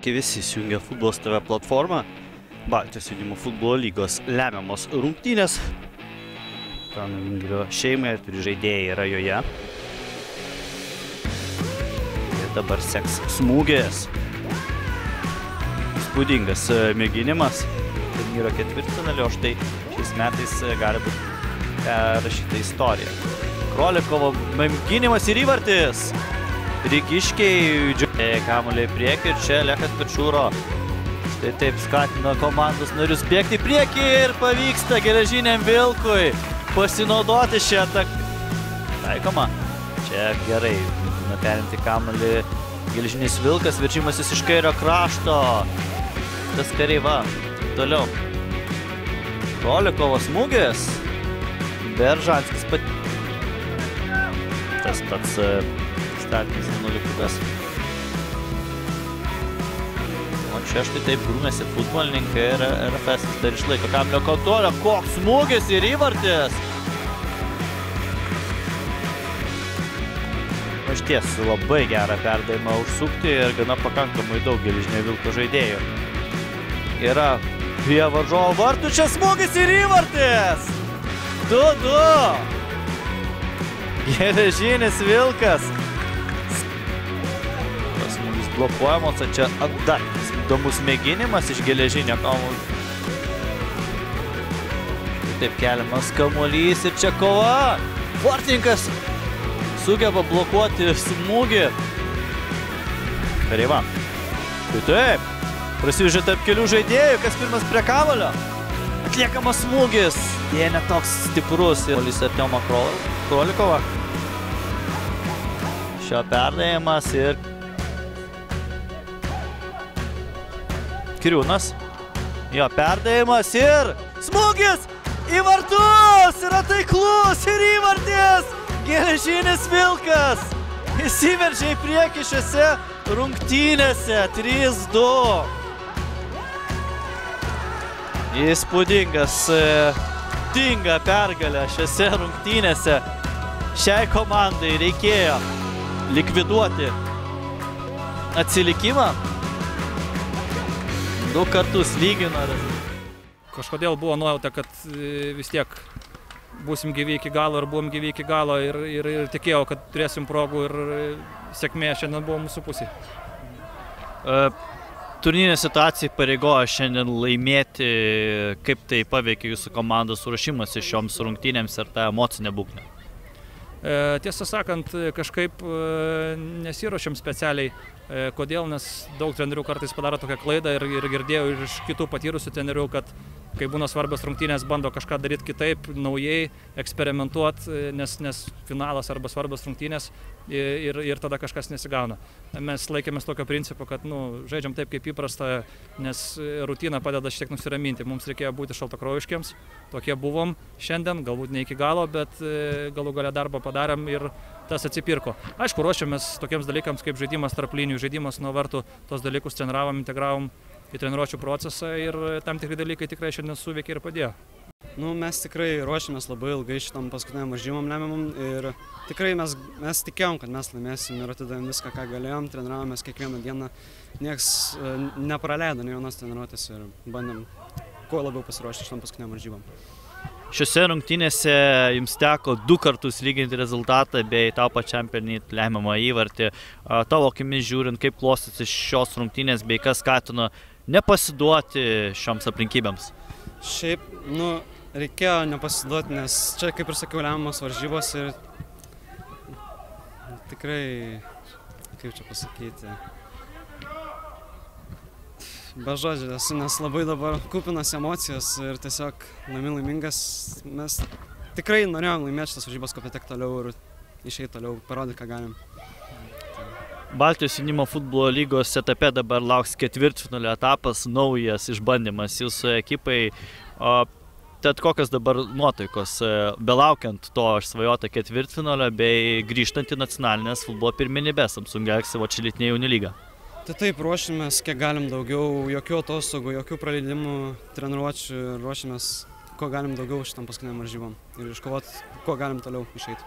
Sveiki visi, įsijungę Futbolas TV platformą. Baltijos jaunimo futbolo lygos lemiamos rungtynės. Prano Vingelio šeimai, turi žaidėjai yra joje. Ir dabar seks smūgis. Įspūdingas mėginimas. Turnyro ketvirtfinalio, o štai šiais metais gali būti rašyta istorija. Krolikovo mėginimas ir įvartis. Rygiškiai kamuolį į priekį ir čia Lechas Pečūro. Štai taip skatina komandos narius bėgti į priekį ir pavyksta Geležiniam Vilkui pasinaudoti šią ataką. Taikoma. Čia gerai. Perimti kamuolį Geležinis Vilkas, veržimasis iš kairio krašto. Tas kariai va. Toliau. Krolikovo smūgis. Beržanskis tas pats startinis nulipukas. O čia štai taip grūmėsi futbolininkai ir RFS dar išlaiko kamuolio kontrolę. Koks smūgis ir įvartis! Išties labai gerą perdavimą užsukti ir gana pakankamai daug Geležinio Vilko žaidėjų. Yra prie varžovo vartų, čia smūgis ir įvartis! 2-2! Geležinis Vilkas. Tas smūgis blokuojamos, o čia dar įdomus mėginimas iš Geležinio kamuolio. Taip keliamas kamuolys ir čia kova. Vartininkas sugeba blokuoti smūgį. Kareiva. Taip. Prasivežė tarp kelių žaidėjų, kas pirmas prie kamuolio. Atliekamas smūgis. Jie netoks stiprus. Kamuolys Artiomą Krolikovą. Šio perdavimas ir Kiriūnas. Jo perdavimas ir smūgis į vartus. Yra taiklus ir įvartis. Geležinis Vilkas įsiveržė į priekį šiose rungtynėse. 3-2. Įspūdingas dinga pergalė šiose rungtynėse. Šiai komandai reikėjo likviduoti atsilikimą. 2 kartus lygino. Kažkodėl buvo nuojauta, kad vis tiek būsim gyvi iki galo ir buvom gyvi iki galo ir tikėjau, kad turėsim progų ir sėkmė šiandien buvo mūsų pusėje. Turnyrinė situacija pareigojo šiandien laimėti. Kaip tai paveikė jūsų komandos ruošimas šioms rungtynėms ir tą emocinę būklę? Tiesą sakant, kažkaip nesiruošiam specialiai. Kodėl? Nes daug trenerių kartais padaro tokią klaidą ir girdėjau iš kitų patyrusių trenerių, kad kai būna svarbios rungtynės, bando kažką daryti kitaip, naujai, eksperimentuoti, nes finalas arba svarbios rungtynės ir tada kažkas nesigauna. Mes laikėmės tokio principo, kad žaidžiam taip kaip įprasta, nes rutina padeda šiek tiek nusiraminti. Mums reikėjo būti šaltakraujiškiams, tokie buvom šiandien, galbūt ne iki galo, bet galų gale darbą padarėm ir tas atsipirko. Aišku, ruošiamės tokiems dalykams kaip žaidimas tarp linijų, žaidimas nuo vartų, tos dalykus treniravom, integravom į treniruočių procesą ir tam tikri dalykai tikrai šiandien suveikė ir padėjo. Mes tikrai ruošiamės labai ilgai šitam paskutiniam varžybom lemiamam ir tikrai mes tikėjom, kad mes laimėsim ir atidavėm viską, ką galėjom, treniravomės kiekvieną dieną, nieks nepraleido nei vienos treniruotės ir bandėm kuo labiau pasiruošti šitam paskutiniam varžybom. Šiose rungtynėse jums teko 2 kartus lyginti rezultatą bei tau pačiam pelnyti lemiamą įvartį. Tavo akimis žiūrint, kaip klostosi šios rungtynės bei kas skatino nepasiduoti šioms aplinkybėms? Šiaip, reikėjo nepasiduoti, nes čia, kaip ir sakiau, lemiamos varžybos ir tikrai, kaip čia pasakyti, be žodžių esu, nes labai dabar kupinas emocijos ir tiesiog laimingas. Mes tikrai norėjom laimėti šitas varžybas, kaip patekti toliau ir išeiti toliau, parodyti, ką galim. Baltijos jaunimo futbolo lygos etape dabar lauks ketvirtfinalio etapas, naujas išbandymas jūsų ekipai. Tad kokios dabar nuotaikos, belaukiant to išsvajotą ketvirtfinalio bei grįžtant į nacionalinės futbolo pirmenybes Samsung Galaxy Watch Elite jaunių lygą? Tai taip, ruošimės kiek galim daugiau, jokių atostogų, jokių praleidimų treniruočių ir ruošimės kuo galim daugiau šitam paskutiniam varžybom ir iškovoti, kuo galim toliau išeiti.